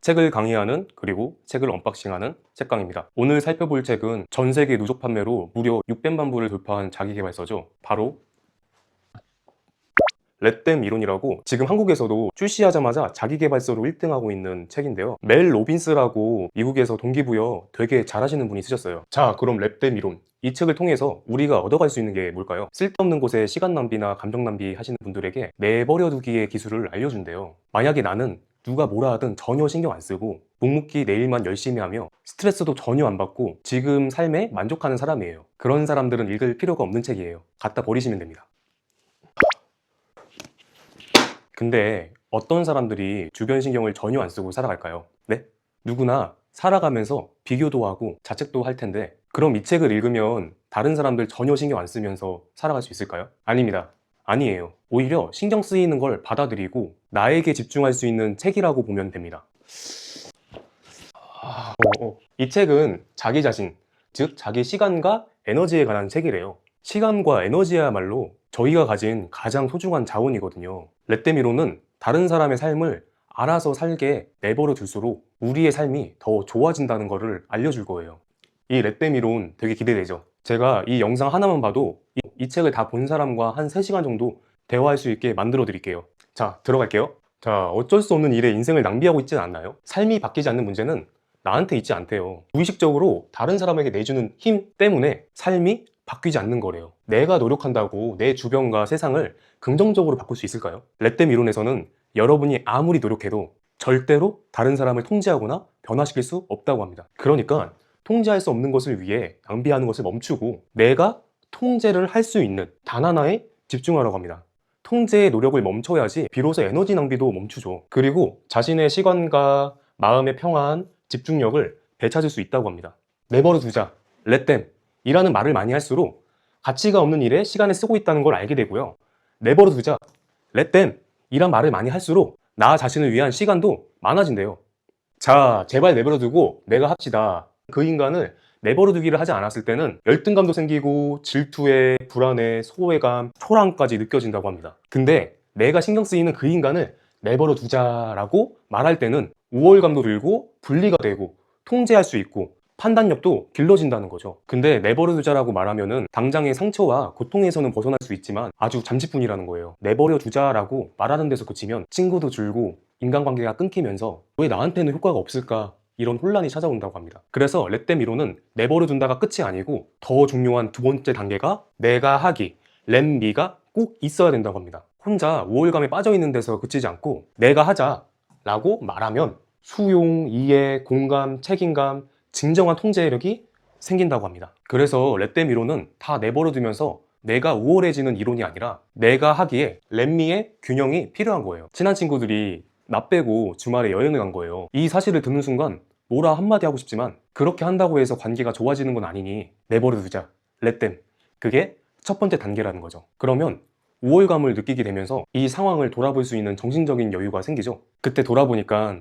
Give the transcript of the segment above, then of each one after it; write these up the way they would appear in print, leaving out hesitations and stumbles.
책을 강의하는 그리고 책을 언박싱하는 책강입니다. 오늘 살펴볼 책은 전 세계 누적 판매로 무려 600만 부를 돌파한 자기계발서죠. 바로 렛댐 이론이라고 지금 한국에서도 출시하자마자 자기계발서로 1등하고 있는 책인데요. 멜 로빈스라고 미국에서 동기부여 되게 잘하시는 분이 쓰셨어요. 자, 그럼 렛댐 이론, 이 책을 통해서 우리가 얻어갈 수 있는 게 뭘까요? 쓸데없는 곳에 시간 낭비나 감정 낭비 하시는 분들에게 내버려 두기의 기술을 알려준대요. 만약에 나는 누가 뭐라 하든 전혀 신경 안 쓰고 묵묵히 내 일만 열심히 하며 스트레스도 전혀 안 받고 지금 삶에 만족하는 사람이에요. 그런 사람들은 읽을 필요가 없는 책이에요. 갖다 버리시면 됩니다. 근데 어떤 사람들이 주변 신경을 전혀 안 쓰고 살아갈까요? 네? 누구나 살아가면서 비교도 하고 자책도 할 텐데, 그럼 이 책을 읽으면 다른 사람들 전혀 신경 안 쓰면서 살아갈 수 있을까요? 아닙니다. 아니에요. 오히려 신경 쓰이는 걸 받아들이고 나에게 집중할 수 있는 책이라고 보면 됩니다. 이 책은 자기 자신, 즉 자기 시간과 에너지에 관한 책이래요. 시간과 에너지야말로 저희가 가진 가장 소중한 자원이거든요. 렛데미로는 다른 사람의 삶을 알아서 살게 내버려 둘수록 우리의 삶이 더 좋아진다는 것을 알려줄 거예요. 이 렛데미론 되게 기대되죠? 제가 이 영상 하나만 봐도 이 책을 다 본 사람과 한 3시간 정도 대화할 수 있게 만들어 드릴게요. 자, 들어갈게요. 자, 어쩔 수 없는 일에 인생을 낭비하고 있지는 않나요? 삶이 바뀌지 않는 문제는 나한테 있지 않대요. 무의식적으로 다른 사람에게 내주는 힘 때문에 삶이 바뀌지 않는 거래요. 내가 노력한다고 내 주변과 세상을 긍정적으로 바꿀 수 있을까요? 렛댐 이론에서는 여러분이 아무리 노력해도 절대로 다른 사람을 통제하거나 변화시킬 수 없다고 합니다. 그러니까 통제할 수 없는 것을 위해 낭비하는 것을 멈추고 내가 통제를 할 수 있는 단 하나에 집중하라고 합니다. 통제의 노력을 멈춰야지 비로소 에너지 낭비도 멈추죠. 그리고 자신의 시간과 마음의 평안, 집중력을 되찾을 수 있다고 합니다. 내버려 두자, 렛댐 이라는 말을 많이 할수록 가치가 없는 일에 시간을 쓰고 있다는 걸 알게 되고요. 내버려 두자, 렛댐 이란 말을 많이 할수록 나 자신을 위한 시간도 많아진대요. 자, 제발 내버려 두고 내가 합시다. 그 인간을 내버려 두기를 하지 않았을 때는 열등감도 생기고 질투에 불안에 소외감, 초라함까지 느껴진다고 합니다. 근데 내가 신경 쓰이는 그 인간을 내버려 두자라고 말할 때는 우월감도 들고 분리가 되고 통제할 수 있고 판단력도 길러진다는 거죠. 근데 내버려 두자라고 말하면은 당장의 상처와 고통에서는 벗어날 수 있지만 아주 잠시뿐이라는 거예요. 내버려 두자라고 말하는 데서 그치면 친구도 줄고 인간관계가 끊기면서 왜 나한테는 효과가 없을까? 이런 혼란이 찾아온다고 합니다. 그래서 렛댐 이론은 내버려 둔다가 끝이 아니고 더 중요한 두 번째 단계가 내가 하기, 렛미가 꼭 있어야 된다고 합니다. 혼자 우월감에 빠져 있는 데서 그치지 않고 내가 하자라고 말하면 수용, 이해, 공감, 책임감, 진정한 통제력이 생긴다고 합니다. 그래서 렛댐 이론은 다 내버려 두면서 내가 우월해지는 이론이 아니라 내가 하기에 렛미의 균형이 필요한 거예요. 친한 친구들이 나 빼고 주말에 여행을 간 거예요. 이 사실을 듣는 순간 뭐라 한마디 하고 싶지만 그렇게 한다고 해서 관계가 좋아지는 건 아니니 내버려 두자, 렛댐. 그게 첫 번째 단계라는 거죠. 그러면 우월감을 느끼게 되면서 이 상황을 돌아볼 수 있는 정신적인 여유가 생기죠. 그때 돌아보니까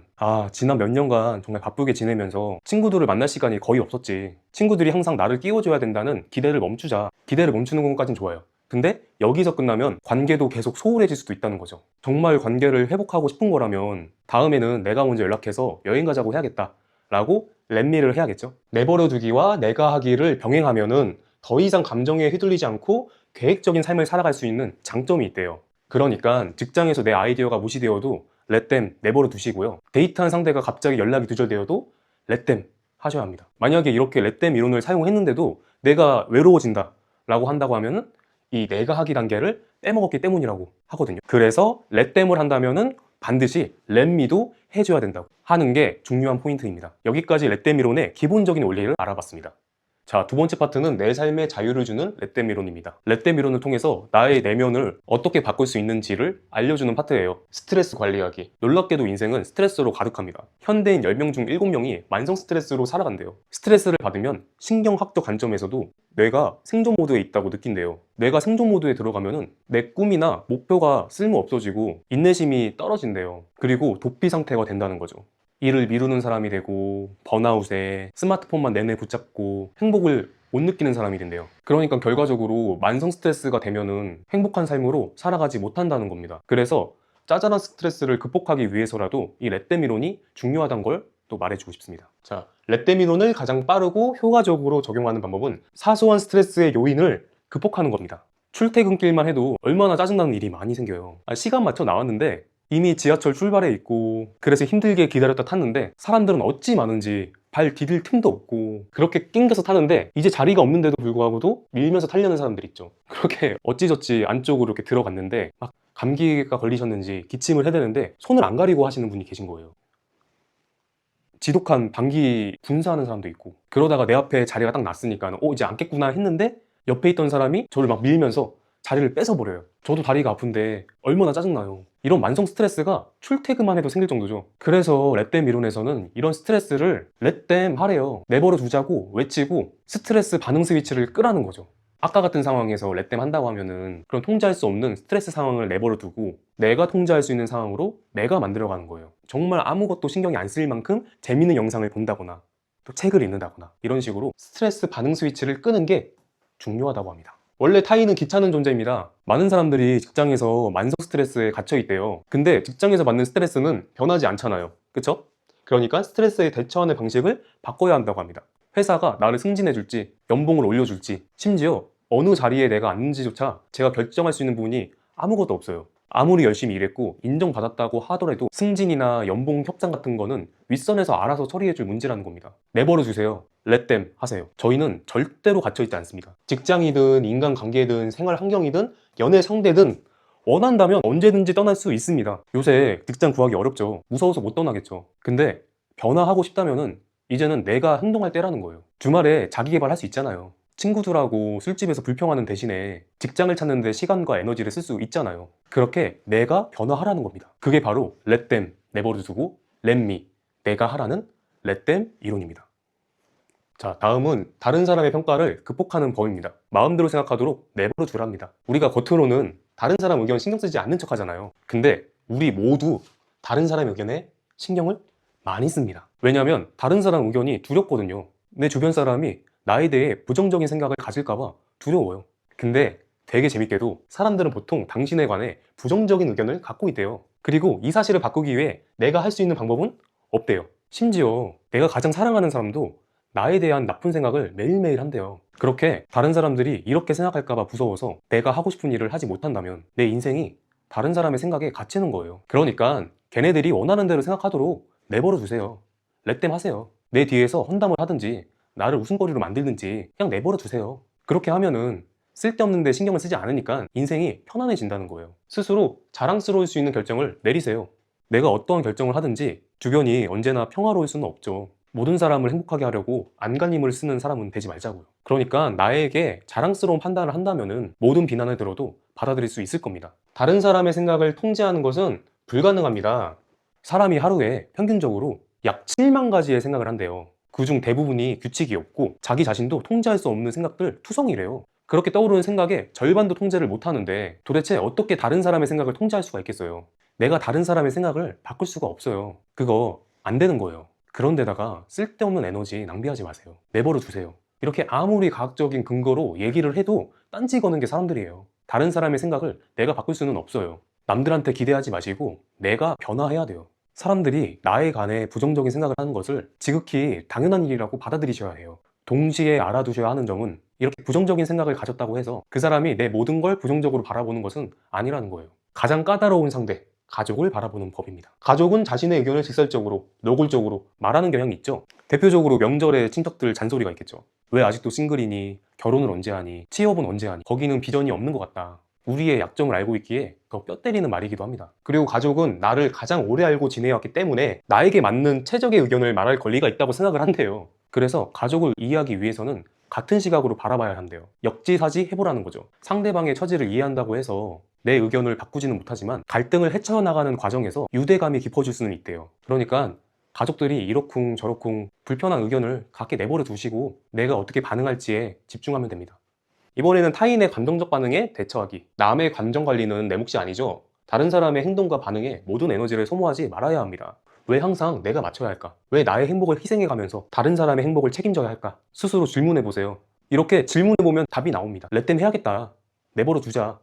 지난 몇 년간 정말 바쁘게 지내면서 친구들을 만날 시간이 거의 없었지. 친구들이 항상 나를 끼워줘야 된다는 기대를 멈추자. 기대를 멈추는 것까진 좋아요. 근데 여기서 끝나면 관계도 계속 소홀해질 수도 있다는 거죠. 정말 관계를 회복하고 싶은 거라면 다음에는 내가 먼저 연락해서 여행 가자고 해야겠다 라고 렛미를 해야겠죠. 내버려 두기와 내가 하기를 병행하면은 더 이상 감정에 휘둘리지 않고 계획적인 삶을 살아갈 수 있는 장점이 있대요. 그러니까 직장에서 내 아이디어가 무시되어도 렛댐 내버려 두시고요. 데이트한 상대가 갑자기 연락이 두절되어도 렛댐 하셔야 합니다. 만약에 이렇게 렛댐 이론을 사용했는데도 내가 외로워진다 라고 한다고 하면은 이 내가 하기 단계를 빼먹었기 때문이라고 하거든요. 그래서 렛댐을 한다면은 반드시 렛미도 해줘야 된다고 하는 게 중요한 포인트입니다. 여기까지 렛댐 이론의 기본적인 원리를 알아봤습니다. 자, 두 번째 파트는 내 삶에 자유를 주는 렛댐 이론입니다. 렛댐 이론을 통해서 나의 내면을 어떻게 바꿀 수 있는지를 알려주는 파트예요. 스트레스 관리하기. 놀랍게도 인생은 스트레스로 가득합니다. 현대인 10명 중 7명이 만성 스트레스로 살아간대요. 스트레스를 받으면 신경학적 관점에서도 뇌가 생존 모드에 있다고 느낀대요. 뇌가 생존 모드에 들어가면은 내 꿈이나 목표가 쓸모 없어지고 인내심이 떨어진대요. 그리고 도피 상태가 된다는 거죠. 일을 미루는 사람이 되고 번아웃에 스마트폰만 내내 붙잡고 행복을 못 느끼는 사람이 된대요. 그러니까 결과적으로 만성 스트레스가 되면은 행복한 삶으로 살아가지 못한다는 겁니다. 그래서 짜잘한 스트레스를 극복하기 위해서라도 이 렛댐 이론이 중요하다는 걸 또 말해주고 싶습니다. 자, 렛댐 이론을 가장 빠르고 효과적으로 적용하는 방법은 사소한 스트레스의 요인을 극복하는 겁니다. 출퇴근길만 해도 얼마나 짜증나는 일이 많이 생겨요. 시간 맞춰 나왔는데 이미 지하철 출발해 있고, 그래서 힘들게 기다렸다 탔는데 사람들은 어찌 많은지 발 디딜 틈도 없고 그렇게 낑겨서 타는데 이제 자리가 없는데도 불구하고도 밀면서 타려는 사람들 있죠. 그렇게 어찌저찌 안쪽으로 이렇게 들어갔는데 막 감기가 걸리셨는지 기침을 해대는데 손을 안 가리고 하시는 분이 계신 거예요. 지독한 방귀 분사하는 사람도 있고, 그러다가 내 앞에 자리가 딱 났으니까 이제 앉겠구나 했는데 옆에 있던 사람이 저를 막 밀면서 자리를 뺏어버려요. 저도 다리가 아픈데 얼마나 짜증나요. 이런 만성 스트레스가 출퇴근만 해도 생길 정도죠. 그래서 렛댐 이론에서는 이런 스트레스를 렛댐 하래요. 내버려 두자고 외치고 스트레스 반응 스위치를 끄라는 거죠. 아까 같은 상황에서 렛댐 한다고 하면은 그런 통제할 수 없는 스트레스 상황을 내버려 두고 내가 통제할 수 있는 상황으로 내가 만들어가는 거예요. 정말 아무것도 신경이 안 쓰일 만큼 재밌는 영상을 본다거나 또 책을 읽는다거나 이런 식으로 스트레스 반응 스위치를 끄는 게 중요하다고 합니다. 원래 타인은 귀찮은 존재입니다. 많은 사람들이 직장에서 만성 스트레스에 갇혀 있대요. 근데 직장에서 받는 스트레스는 변하지 않잖아요. 그쵸? 그러니까 스트레스에 대처하는 방식을 바꿔야 한다고 합니다. 회사가 나를 승진해줄지 연봉을 올려줄지 심지어 어느 자리에 내가 앉는지조차 제가 결정할 수 있는 부분이 아무것도 없어요. 아무리 열심히 일했고 인정받았다고 하더라도 승진이나 연봉 협상 같은 거는 윗선에서 알아서 처리해줄 문제라는 겁니다. 내버려 두세요. 렛댐 하세요. 저희는 절대로 갇혀있지 않습니다. 직장이든 인간관계든 생활 환경이든 연애 상대든 원한다면 언제든지 떠날 수 있습니다. 요새 직장 구하기 어렵죠. 무서워서 못 떠나겠죠. 근데 변화하고 싶다면은 이제는 내가 행동할 때라는 거예요. 주말에 자기 개발할 수 있잖아요. 친구들하고 술집에서 불평하는 대신에 직장을 찾는 데 시간과 에너지를 쓸 수 있잖아요. 그렇게 내가 변화하라는 겁니다. 그게 바로 렛댐, 내버려 두고 렛미, 내가 하라는 렛댐 이론입니다. 자, 다음은 다른 사람의 평가를 극복하는 법입니다. 마음대로 생각하도록 내버려 두랍니다. 우리가 겉으로는 다른 사람 의견 신경 쓰지 않는 척 하잖아요. 근데 우리 모두 다른 사람의 의견에 신경을 많이 씁니다. 왜냐하면 다른 사람 의견이 두렵거든요. 내 주변 사람이 나에 대해 부정적인 생각을 가질까봐 두려워요. 근데 되게 재밌게도 사람들은 보통 당신에 관해 부정적인 의견을 갖고 있대요. 그리고 이 사실을 바꾸기 위해 내가 할 수 있는 방법은 없대요. 심지어 내가 가장 사랑하는 사람도 나에 대한 나쁜 생각을 매일매일 한대요. 그렇게 다른 사람들이 이렇게 생각할까봐 무서워서 내가 하고 싶은 일을 하지 못한다면 내 인생이 다른 사람의 생각에 갇히는 거예요. 그러니까 걔네들이 원하는 대로 생각하도록 내버려 두세요. 렛댐 하세요. 내 뒤에서 험담을 하든지 나를 웃음거리로 만들든지 그냥 내버려 두세요. 그렇게 하면은 쓸데없는 데 신경을 쓰지 않으니까 인생이 편안해진다는 거예요. 스스로 자랑스러울 수 있는 결정을 내리세요. 내가 어떠한 결정을 하든지 주변이 언제나 평화로울 수는 없죠. 모든 사람을 행복하게 하려고 안간힘을 쓰는 사람은 되지 말자고요. 그러니까 나에게 자랑스러운 판단을 한다면은 모든 비난을 들어도 받아들일 수 있을 겁니다. 다른 사람의 생각을 통제하는 것은 불가능합니다. 사람이 하루에 평균적으로 약 7만 가지의 생각을 한대요. 그중 대부분이 규칙이 없고 자기 자신도 통제할 수 없는 생각들 투성이래요. 그렇게 떠오르는 생각의 절반도 통제를 못하는데 도대체 어떻게 다른 사람의 생각을 통제할 수가 있겠어요? 내가 다른 사람의 생각을 바꿀 수가 없어요. 그거 안 되는 거예요. 그런데다가 쓸데없는 에너지 낭비하지 마세요. 내버려 두세요. 이렇게 아무리 과학적인 근거로 얘기를 해도 딴지 거는 게 사람들이에요. 다른 사람의 생각을 내가 바꿀 수는 없어요. 남들한테 기대하지 마시고 내가 변화해야 돼요. 사람들이 나에 관해 부정적인 생각을 하는 것을 지극히 당연한 일이라고 받아들이셔야 해요. 동시에 알아두셔야 하는 점은 이렇게 부정적인 생각을 가졌다고 해서 그 사람이 내 모든 걸 부정적으로 바라보는 것은 아니라는 거예요. 가장 까다로운 상대, 가족을 바라보는 법입니다. 가족은 자신의 의견을 직설적으로, 노골적으로 말하는 경향이 있죠. 대표적으로 명절에 친척들 잔소리가 있겠죠. 왜 아직도 싱글이니? 결혼을 언제 하니? 취업은 언제 하니? 거기는 비전이 없는 것 같다. 우리의 약점을 알고 있기에 더 뼈 때리는 말이기도 합니다. 그리고 가족은 나를 가장 오래 알고 지내왔기 때문에 나에게 맞는 최적의 의견을 말할 권리가 있다고 생각을 한대요. 그래서 가족을 이해하기 위해서는 같은 시각으로 바라봐야 한대요. 역지사지 해보라는 거죠. 상대방의 처지를 이해한다고 해서 내 의견을 바꾸지는 못하지만 갈등을 헤쳐나가는 과정에서 유대감이 깊어질 수는 있대요. 그러니까 가족들이 이러쿵 저러쿵 불편한 의견을 갖게 내버려 두시고 내가 어떻게 반응할지에 집중하면 됩니다. 이번에는 타인의 감정적 반응에 대처하기. 남의 감정 관리는 내 몫이 아니죠. 다른 사람의 행동과 반응에 모든 에너지를 소모하지 말아야 합니다. 왜 항상 내가 맞춰야 할까? 왜 나의 행복을 희생해가면서 다른 사람의 행복을 책임져야 할까? 스스로 질문해보세요. 이렇게 질문해보면 답이 나옵니다. 렛댐 해야겠다. 내버려 두자.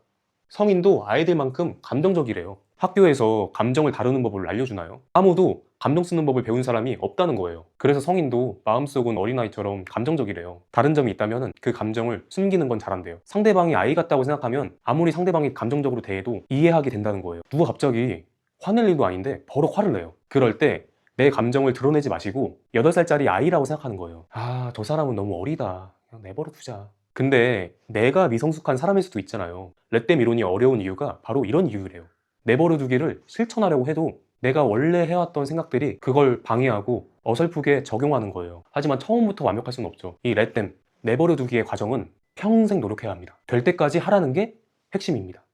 성인도 아이들만큼 감정적이래요. 학교에서 감정을 다루는 법을 알려주나요? 아무도 감정 쓰는 법을 배운 사람이 없다는 거예요. 그래서 성인도 마음속은 어린아이처럼 감정적이래요. 다른 점이 있다면 그 감정을 숨기는 건 잘한대요. 상대방이 아이 같다고 생각하면 아무리 상대방이 감정적으로 대해도 이해하게 된다는 거예요. 누가 갑자기 화낼 일도 아닌데 버럭 화를 내요. 그럴 때 내 감정을 드러내지 마시고 8살짜리 아이라고 생각하는 거예요. 아, 저 사람은 너무 어리다. 그냥 내버려 두자. 근데 내가 미성숙한 사람일 수도 있잖아요. 렛댐 이론이 어려운 이유가 바로 이런 이유래요. 내버려 두기를 실천하려고 해도 내가 원래 해왔던 생각들이 그걸 방해하고 어설프게 적용하는 거예요. 하지만 처음부터 완벽할 수는 없죠. 이 렛댐, 내버려 두기의 과정은 평생 노력해야 합니다. 될 때까지 하라는 게 핵심입니다.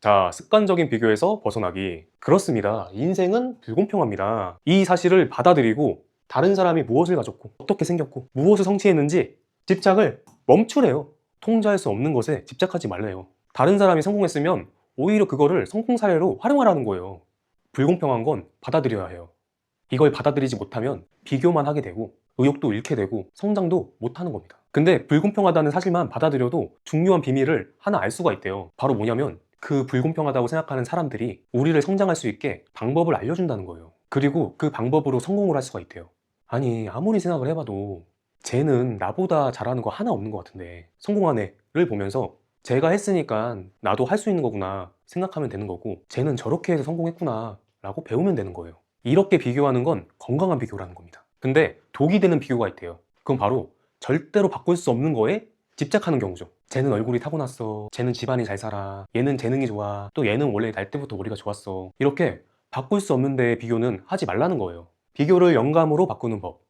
자, 습관적인 비교에서 벗어나기. 그렇습니다. 인생은 불공평합니다. 이 사실을 받아들이고 다른 사람이 무엇을 가졌고 어떻게 생겼고 무엇을 성취했는지 집착을 멈추래요. 통제할 수 없는 것에 집착하지 말래요. 다른 사람이 성공했으면 오히려 그거를 성공 사례로 활용하라는 거예요. 불공평한 건 받아들여야 해요. 이걸 받아들이지 못하면 비교만 하게 되고 의욕도 잃게 되고 성장도 못하는 겁니다. 근데 불공평하다는 사실만 받아들여도 중요한 비밀을 하나 알 수가 있대요. 바로 뭐냐면 그 불공평하다고 생각하는 사람들이 우리를 성장할 수 있게 방법을 알려준다는 거예요. 그리고 그 방법으로 성공을 할 수가 있대요. 아니, 아무리 생각을 해봐도 쟤는 나보다 잘하는 거 하나 없는 것 같은데 성공한 애를 보면서 제가 했으니까 나도 할 수 있는 거구나 생각하면 되는 거고, 쟤는 저렇게 해서 성공했구나 라고 배우면 되는 거예요. 이렇게 비교하는 건 건강한 비교라는 겁니다. 근데 독이 되는 비교가 있대요. 그건 바로 절대로 바꿀 수 없는 거에 집착하는 경우죠. 쟤는 얼굴이 타고났어, 쟤는 집안이 잘 살아, 얘는 재능이 좋아, 또 얘는 원래 날 때부터 머리가 좋았어. 이렇게 바꿀 수 없는 데의 비교는 하지 말라는 거예요. 비교를 영감으로 바꾸는 법,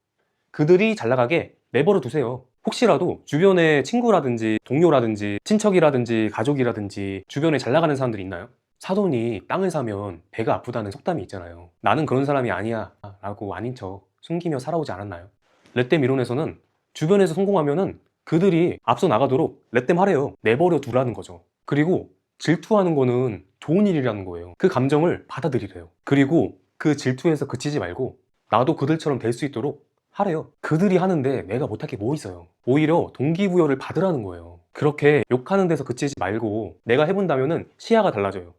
그들이 잘 나가게 내버려 두세요. 혹시라도 주변에 친구라든지 동료라든지 친척이라든지 가족이라든지 주변에 잘 나가는 사람들이 있나요? 사돈이 땅을 사면 배가 아프다는 속담이 있잖아요. 나는 그런 사람이 아니야 라고 아닌 척 숨기며 살아오지 않았나요? 렛댐 이론에서는 주변에서 성공하면은 그들이 앞서 나가도록 렛댐 하래요. 내버려 두라는 거죠. 그리고 질투하는 거는 좋은 일이라는 거예요. 그 감정을 받아들이래요. 그리고 그 질투에서 그치지 말고 나도 그들처럼 될 수 있도록 하래요. 그들이 하는데 내가 못할 게 뭐 있어요. 오히려 동기부여를 받으라는 거예요. 그렇게 욕하는 데서 그치지 말고 내가 해본다면은 시야가 달라져요.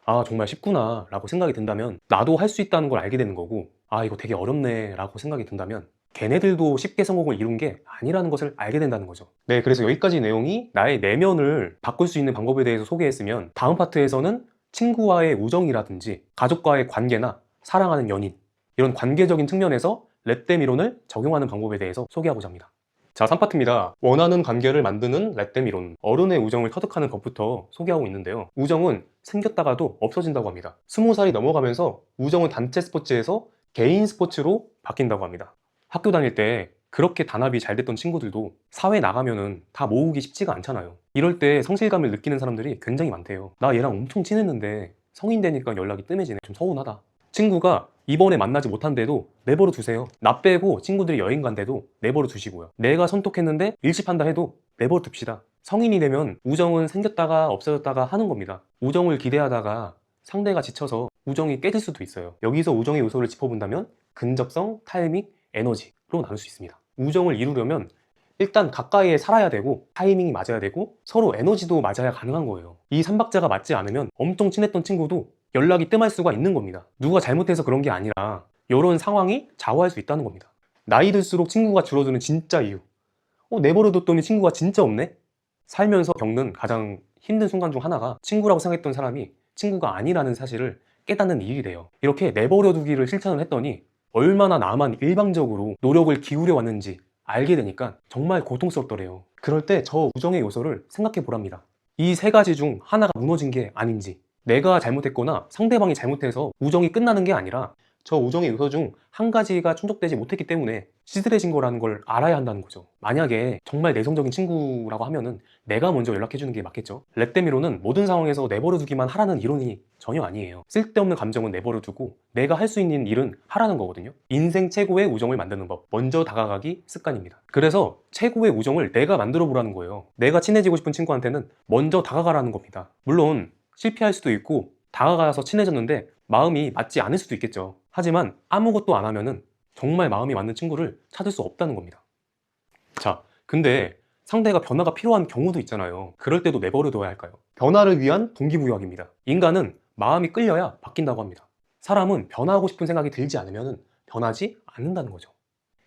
아, 정말 쉽구나 라고 생각이 든다면 나도 할 수 있다는 걸 알게 되는 거고, 아, 이거 되게 어렵네 라고 생각이 든다면 걔네들도 쉽게 성공을 이룬 게 아니라는 것을 알게 된다는 거죠. 네, 그래서 여기까지 내용이 나의 내면을 바꿀 수 있는 방법에 대해서 소개했으면, 다음 파트에서는 친구와의 우정이라든지 가족과의 관계나 사랑하는 연인, 이런 관계적인 측면에서 렛댐 이론을 적용하는 방법에 대해서 소개하고자 합니다. 자, 3파트입니다. 원하는 관계를 만드는 렛댐 이론, 어른의 우정을 터득하는 것부터 소개하고 있는데요. 우정은 생겼다가도 없어진다고 합니다. 20살이 넘어가면서 우정은 단체 스포츠에서 개인 스포츠로 바뀐다고 합니다. 학교 다닐 때 그렇게 단합이 잘 됐던 친구들도 사회 나가면은 다 모으기 쉽지가 않잖아요. 이럴 때 성실감을 느끼는 사람들이 굉장히 많대요. 나 얘랑 엄청 친했는데 성인 되니까 연락이 뜸해지네. 좀 서운하다. 친구가 이번에 만나지 못한데도 내버려 두세요. 나 빼고 친구들이 여행 간데도 내버려 두시고요. 내가 선톡했는데 일십한다 해도 내버려 둡시다. 성인이 되면 우정은 생겼다가 없어졌다가 하는 겁니다. 우정을 기대하다가 상대가 지쳐서 우정이 깨질 수도 있어요. 여기서 우정의 요소를 짚어본다면 근접성, 타이밍, 에너지로 나눌 수 있습니다. 우정을 이루려면 일단 가까이에 살아야 되고 타이밍이 맞아야 되고 서로 에너지도 맞아야 가능한 거예요. 이 삼박자가 맞지 않으면 엄청 친했던 친구도 연락이 뜸할 수가 있는 겁니다. 누가 잘못해서 그런 게 아니라 이런 상황이 좌우할 수 있다는 겁니다. 나이 들수록 친구가 줄어드는 진짜 이유, 내버려뒀더니 친구가 진짜 없네? 살면서 겪는 가장 힘든 순간 중 하나가 친구라고 생각했던 사람이 친구가 아니라는 사실을 깨닫는 일이래요. 이렇게 내버려두기를 실천을 했더니 얼마나 나만 일방적으로 노력을 기울여 왔는지 알게 되니까 정말 고통스럽더래요. 그럴 때 저 우정의 요소를 생각해 보랍니다. 이 세 가지 중 하나가 무너진 게 아닌지, 내가 잘못했거나 상대방이 잘못해서 우정이 끝나는 게 아니라 저 우정의 요소 중 한 가지가 충족되지 못했기 때문에 시들해진 거라는 걸 알아야 한다는 거죠. 만약에 정말 내성적인 친구라고 하면은 내가 먼저 연락해주는 게 맞겠죠. 렛데미로는 모든 상황에서 내버려두기만 하라는 이론이 전혀 아니에요. 쓸데없는 감정은 내버려두고 내가 할 수 있는 일은 하라는 거거든요. 인생 최고의 우정을 만드는 법, 먼저 다가가기 습관입니다. 그래서 최고의 우정을 내가 만들어 보라는 거예요. 내가 친해지고 싶은 친구한테는 먼저 다가가라는 겁니다. 물론 실패할 수도 있고 다가가서 친해졌는데 마음이 맞지 않을 수도 있겠죠. 하지만 아무것도 안 하면은 정말 마음이 맞는 친구를 찾을 수 없다는 겁니다. 자, 근데 상대가 변화가 필요한 경우도 있잖아요. 그럴 때도 내버려둬야 할까요? 변화를 위한 동기부여학입니다. 인간은 마음이 끌려야 바뀐다고 합니다. 사람은 변화하고 싶은 생각이 들지 않으면 변하지 않는다는 거죠.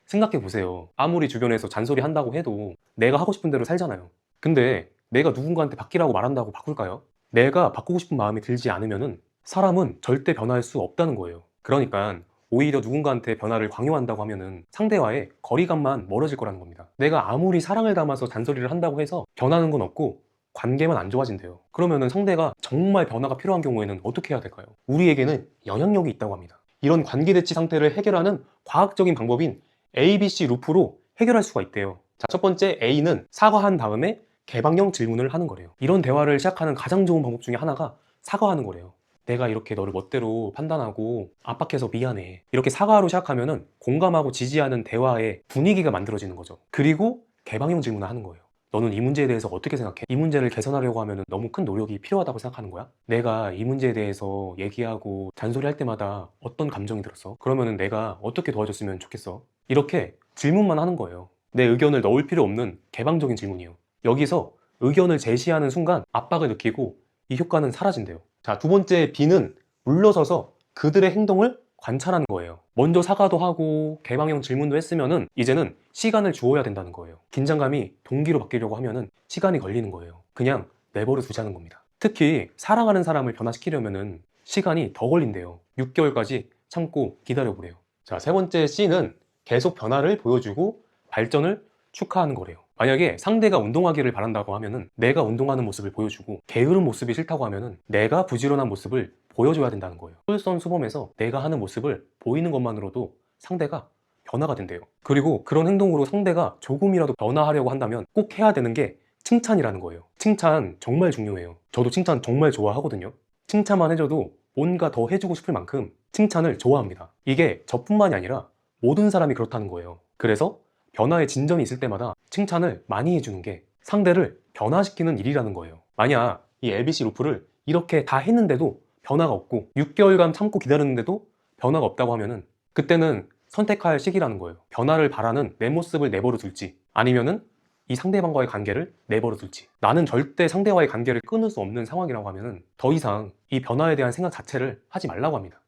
생각해 보세요. 아무리 주변에서 잔소리 한다고 해도 내가 하고 싶은 대로 살잖아요. 근데 내가 누군가한테 바뀌라고 말한다고 바꿀까요? 내가 바꾸고 싶은 마음이 들지 않으면 사람은 절대 변화할 수 없다는 거예요. 그러니까 오히려 누군가한테 변화를 강요한다고 하면은 상대와의 거리감만 멀어질 거라는 겁니다. 내가 아무리 사랑을 담아서 잔소리를 한다고 해서 변하는 건 없고 관계만 안 좋아진대요. 그러면은 상대가 정말 변화가 필요한 경우에는 어떻게 해야 될까요? 우리에게는 영향력이 있다고 합니다. 이런 관계대치 상태를 해결하는 과학적인 방법인 ABC 루프로 해결할 수가 있대요. 자, 첫 번째 A는 사과한 다음에 개방형 질문을 하는 거래요. 이런 대화를 시작하는 가장 좋은 방법 중에 하나가 사과하는 거래요. 내가 이렇게 너를 멋대로 판단하고 압박해서 미안해. 이렇게 사과로 시작하면은 공감하고 지지하는 대화의 분위기가 만들어지는 거죠. 그리고 개방형 질문을 하는 거예요. 너는 이 문제에 대해서 어떻게 생각해? 이 문제를 개선하려고 하면 너무 큰 노력이 필요하다고 생각하는 거야? 내가 이 문제에 대해서 얘기하고 잔소리할 때마다 어떤 감정이 들었어? 그러면은 내가 어떻게 도와줬으면 좋겠어? 이렇게 질문만 하는 거예요. 내 의견을 넣을 필요 없는 개방적인 질문이에요. 여기서 의견을 제시하는 순간 압박을 느끼고 이 효과는 사라진대요. 자, 두 번째 B는 물러서서 그들의 행동을 관찰하는 거예요. 먼저 사과도 하고 개방형 질문도 했으면은 이제는 시간을 주어야 된다는 거예요. 긴장감이 동기로 바뀌려고 하면은 시간이 걸리는 거예요. 그냥 내버려 두자는 겁니다. 특히 사랑하는 사람을 변화시키려면은 시간이 더 걸린대요. 6개월까지 참고 기다려보래요. 자, 세 번째 C는 계속 변화를 보여주고 발전을 축하하는 거래요. 만약에 상대가 운동하기를 바란다고 하면은 내가 운동하는 모습을 보여주고 게으른 모습이 싫다고 하면은 내가 부지런한 모습을 보여줘야 된다는 거예요. 솔선수범해서 내가 하는 모습을 보이는 것만으로도 상대가 변화가 된대요. 그리고 그런 행동으로 상대가 조금이라도 변화하려고 한다면 꼭 해야 되는 게 칭찬이라는 거예요. 칭찬 정말 중요해요. 저도 칭찬 정말 좋아하거든요. 칭찬만 해줘도 뭔가 더 해주고 싶을 만큼 칭찬을 좋아합니다. 이게 저뿐만이 아니라 모든 사람이 그렇다는 거예요. 그래서 변화의 진전이 있을 때마다 칭찬을 많이 해주는 게 상대를 변화시키는 일이라는 거예요. 만약 이 ABC 루프를 이렇게 다 했는데도 변화가 없고 6개월간 참고 기다렸는데도 변화가 없다고 하면은 그때는 선택할 시기라는 거예요. 변화를 바라는 내 모습을 내버려 둘지 아니면은 이 상대방과의 관계를 내버려 둘지. 나는 절대 상대와의 관계를 끊을 수 없는 상황이라고 하면은 더 이상 이 변화에 대한 생각 자체를 하지 말라고 합니다.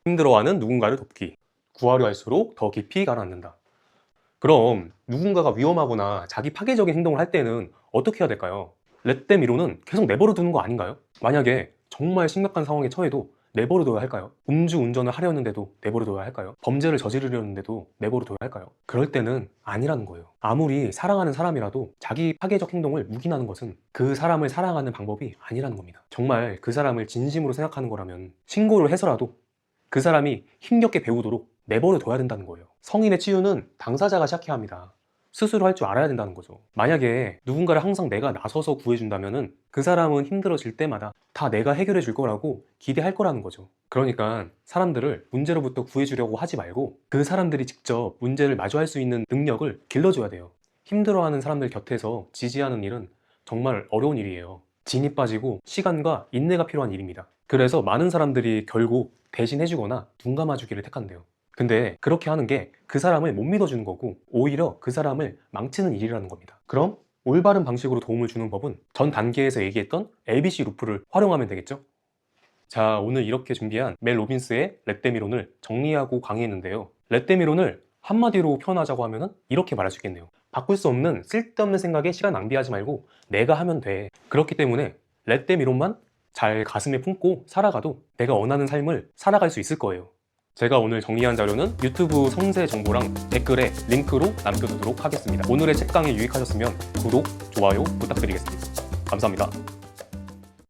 힘들어하는 누군가를 돕기. 구하려 할수록 더 깊이 가라앉는다. 그럼 누군가가 위험하거나 자기 파괴적인 행동을 할 때는 어떻게 해야 될까요? 렛데미로는 계속 내버려 두는 거 아닌가요? 만약에 정말 심각한 상황에 처해도 내버려 둬야 할까요? 음주운전을 하려는데도 내버려 둬야 할까요? 범죄를 저지르려는데도 내버려 둬야 할까요? 그럴 때는 아니라는 거예요. 아무리 사랑하는 사람이라도 자기 파괴적 행동을 묵인하는 것은 그 사람을 사랑하는 방법이 아니라는 겁니다. 정말 그 사람을 진심으로 생각하는 거라면 신고를 해서라도 그 사람이 힘겹게 배우도록 내버려 둬야 된다는 거예요. 성인의 치유는 당사자가 시작해야 합니다. 스스로 할 줄 알아야 된다는 거죠. 만약에 누군가를 항상 내가 나서서 구해준다면은 그 사람은 힘들어질 때마다 다 내가 해결해 줄 거라고 기대할 거라는 거죠. 그러니까 사람들을 문제로부터 구해주려고 하지 말고 그 사람들이 직접 문제를 마주할 수 있는 능력을 길러줘야 돼요. 힘들어하는 사람들 곁에서 지지하는 일은 정말 어려운 일이에요. 진이 빠지고 시간과 인내가 필요한 일입니다. 그래서 많은 사람들이 결국 대신해주거나 눈 감아주기를 택한대요. 근데 그렇게 하는 게 그 사람을 못 믿어주는 거고 오히려 그 사람을 망치는 일이라는 겁니다. 그럼 올바른 방식으로 도움을 주는 법은 전 단계에서 얘기했던 ABC 루프를 활용하면 되겠죠? 자, 오늘 이렇게 준비한 멜 로빈스의 렛데미론을 정리하고 강의했는데요. 렛데미론을 한마디로 표현하자고 하면 이렇게 말할 수 있겠네요. 바꿀 수 없는 쓸데없는 생각에 시간 낭비하지 말고 내가 하면 돼. 그렇기 때문에 렛데미론만 잘 가슴에 품고 살아가도 내가 원하는 삶을 살아갈 수 있을 거예요. 제가 오늘 정리한 자료는 유튜브 성세 정보랑 댓글에 링크로 남겨두도록 하겠습니다. 오늘의 책강이 유익하셨으면 구독, 좋아요 부탁드리겠습니다. 감사합니다.